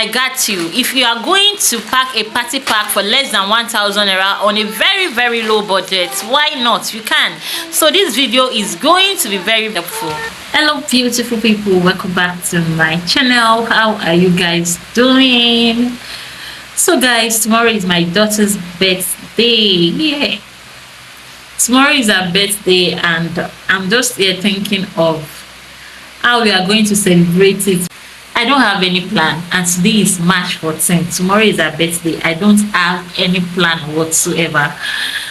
I got you. If you are going to pack a party pack for less than 1,000 naira on a very low budget, why not? You can. So this video is going to be very helpful. Hello beautiful people, welcome back to my channel. How are you guys doing? So guys, tomorrow is my daughter's birthday. Yeah, tomorrow is her birthday and I'm just here thinking of how we are going to celebrate it. I don't have any plan, and today is March 14th. Tomorrow is her birthday. I don't have any plan whatsoever.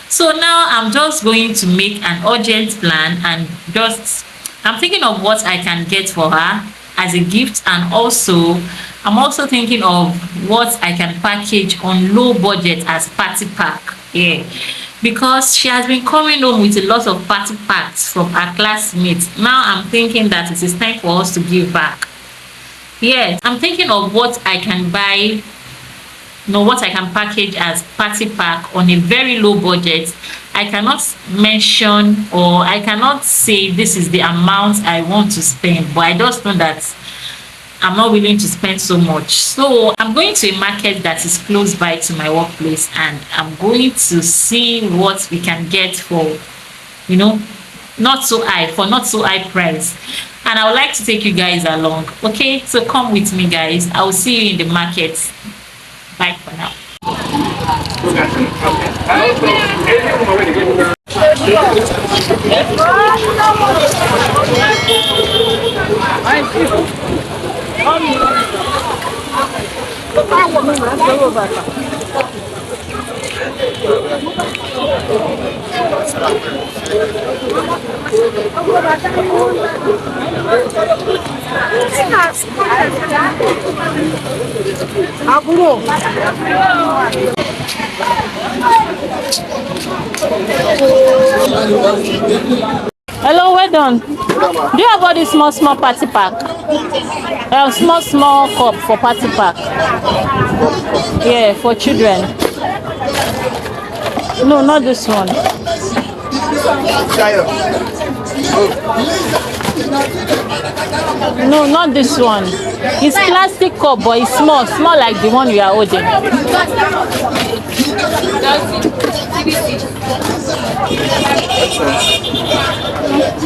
So now I'm just going to make an urgent plan and I'm thinking of what I can get for her as a gift, and also I'm also thinking of what I can package on low budget as party pack. Yeah, because she has been coming home with a lot of party packs from her classmates. Now I'm thinking that it is time for us to give back. Yes, I'm thinking of what I can buy, what I can package as party pack on a very low budget. I cannot mention or I cannot say this is the amount I want to spend, but I just know that I'm not willing to spend so much. So I'm going to a market that is close by to my workplace, and I'm going to see what we can get for, not so high price. And I would like to take you guys along. Okay, so come with me guys. I will see you in the market. Bye for now. Hello, well done. Do you have all this small party pack? Small cup for party pack. Yeah, for children. No, not this one. No, not this one. It's plastic cup, but it's small like the one you are holding.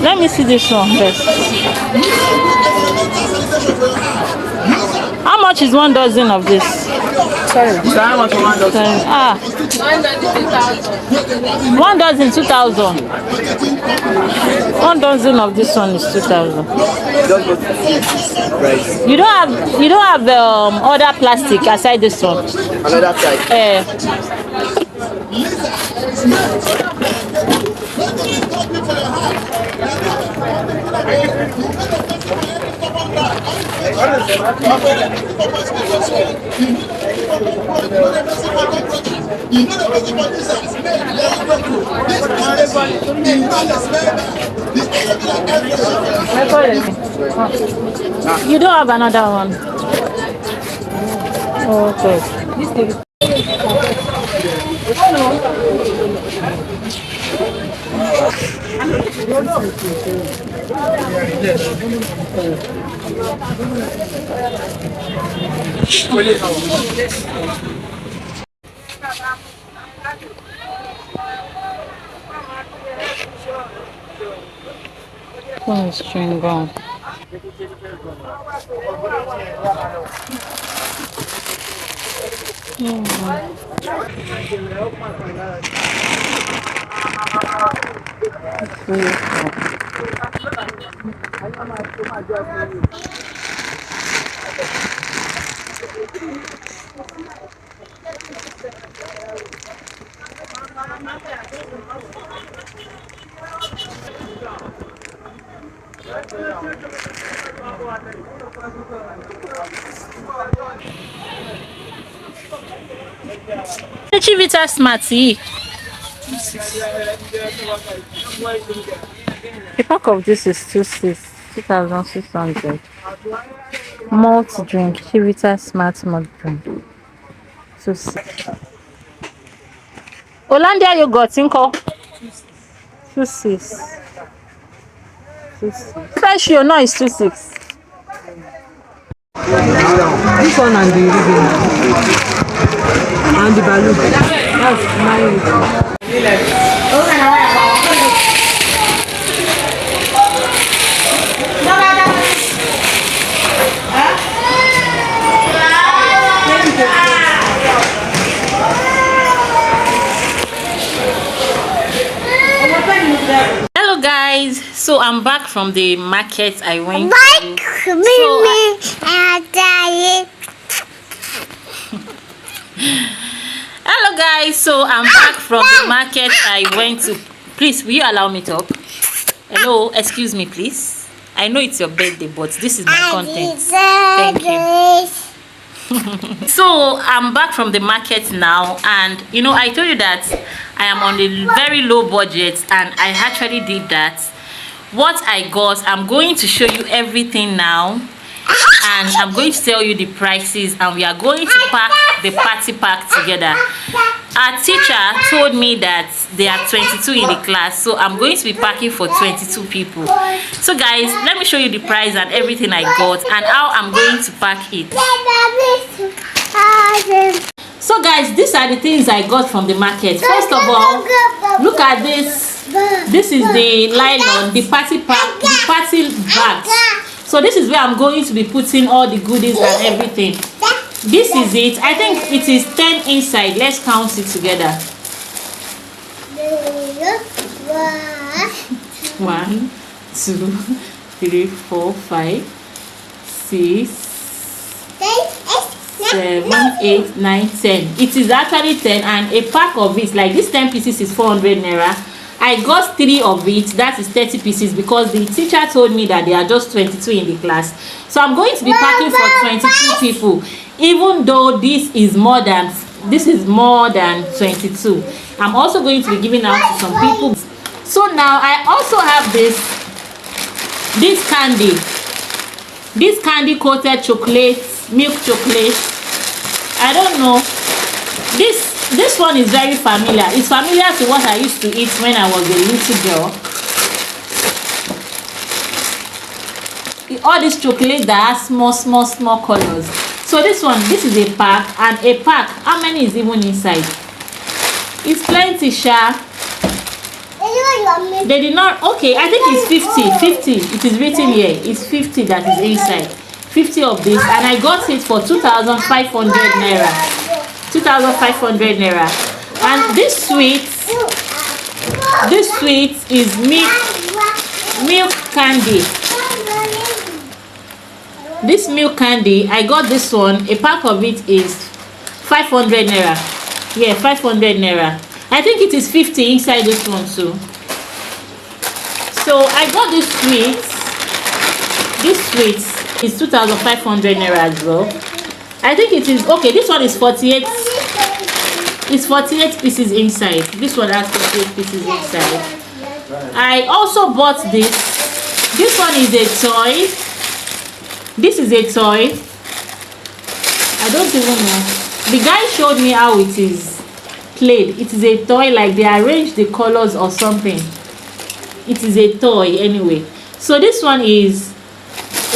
Let me see this one first. How much is 1 dozen of this? Sorry, how much 1 dozen? 1 dozen 2,000. 1 dozen of this one is 2,000. You don't have other plastic aside this one. Another type. You don't have another one. Okay. String gone. Nutritious Smarty. A pack of this is 2,600. Malt drink, Chivita Smart Malt drink. 2,600. Hollandia yogurt, Inko. 2,600. 2,600. Fresh, no, it's 2,600. This one and the ribbon. And the balloon. That's mine. Hello guys, so I'm back from the market I went to. Hello guys, so I'm back from the market I went to. Please, will you allow me to talk? Hello, excuse me please. I know it's your birthday, but this is my content. Thank you. So I'm back from the market now, and you know, I told you that I am on a very low budget, and I actually did that. What I got, I'm going to show you everything now, and I'm going to tell you the prices, and we are going to pack the party pack together. Our teacher told me that there are 22 in the class, so I'm going to be packing for 22 people. So guys, let me show you the price and everything I got and how I'm going to pack it. So guys, these are the things I got from the market. First of all, look at this. This is the nylon, the party pack, the party bags. So this is where I'm going to be putting all the goodies and everything. This is it. I think it is 10 inside. Let's count it together. 1, 2, 3, 4, 5, 6, 7, 8, 9, 10. It is actually 10, and a pack of it, like this 10 pieces, is 400 naira. I got 3 of it, that is 30 pieces, because the teacher told me that there are just 22 in the class. So I'm going to be packing for 22 people, even though this is more than 22. I'm also going to be giving out to some people. So now I also have this candy coated chocolate, milk chocolate. I don't know, this one is very familiar. It's familiar to what I used to eat when I was a little girl. All this chocolate that has small colors. So this is a pack, and a pack, how many is even inside? It's plenty, sha. They did not, okay, I think it's 50. It is written here, it's 50 that is inside. 50 of this, and I got it for 2,500 naira. 2,500 naira. And this sweet is milk candy. This milk candy, I got this one. A pack of it is 500 naira. Yeah, 500 naira. I think it is 50 inside this one too. So I got this sweet is 2,500 naira as well. I think it is okay. This one is 48. It's 48 pieces inside. This one has 48 pieces inside. I also bought this. This one is a toy. This is a toy. I don't even know. The guy showed me how it is played. It is a toy, like they arrange the colors or something. It is a toy anyway. So this one is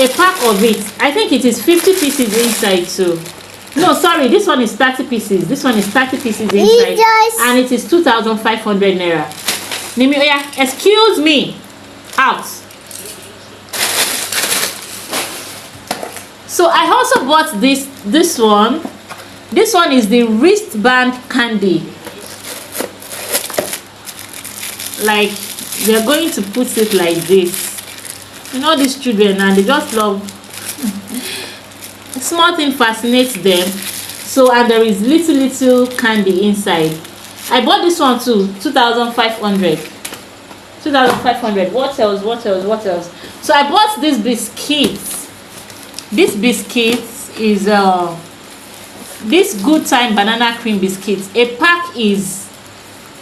a pack of it. I think it is 50 pieces inside too. No, sorry, this one is 30 pieces. This one is 30 pieces inside, and it is 2,500 naira. Nimi, oh yeah, excuse me. Out. So I also bought this one. This one is the wristband candy. Like they're going to put it like this. You know, these children, and they just love small thing fascinates them. So, and there is little candy inside. I bought this one too, 2,500. 2,500. What else? So I bought this biscuits. This biscuit is this Good Time banana cream biscuits. A pack is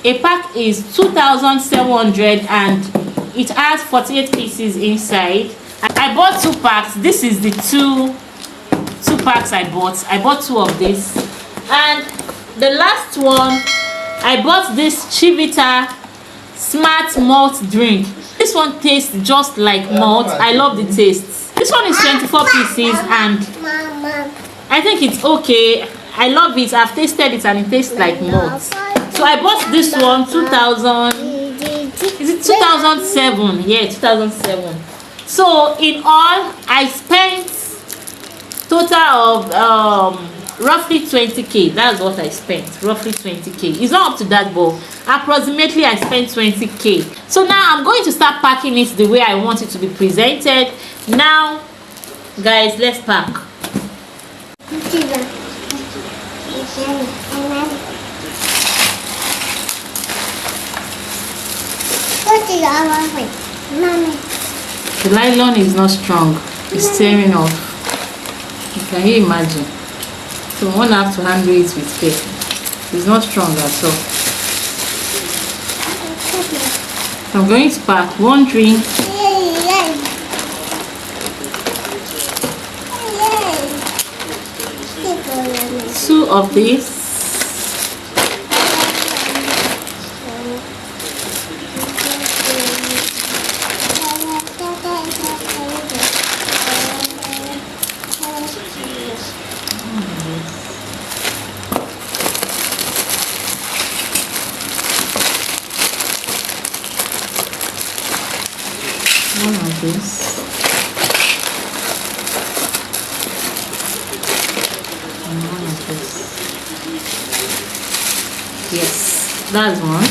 2,700, and it has 48 pieces inside. I bought 2 packs. This is the two packs I bought. I bought 2 of this, and the last one I bought this Chivita Smart Malt drink. This one tastes just like malt. I love the taste. This one is 24 pieces, and I think it's okay. I love it. I've tasted it and it tastes like malt. So I bought this one 2000. Is it 2007? Yeah, 2007. So in all, I spent total of roughly 20k. That's what I spent, roughly 20k. It's not up to that, but approximately I spent 20k. So now I'm going to start packing it the way I want it to be presented. Now guys, let's pack. The nylon is not strong. It's tearing off. Can you imagine? So one have to handle it with care. It's not strong at all. So I'm going to pack one drink. Two of these. One of this. And one of this. Yes, that's one.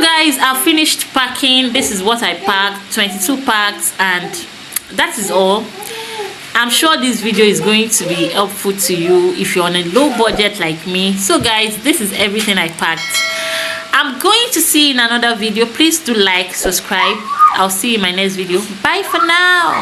Guys, I've finished packing. This is what I packed, 22 packs, and that is all. I'm sure this video is going to be helpful to you if you're on a low budget like me. So guys, this is everything I packed. I'm going to see you in another video. Please do like, subscribe. I'll see you in my next video. Bye for now.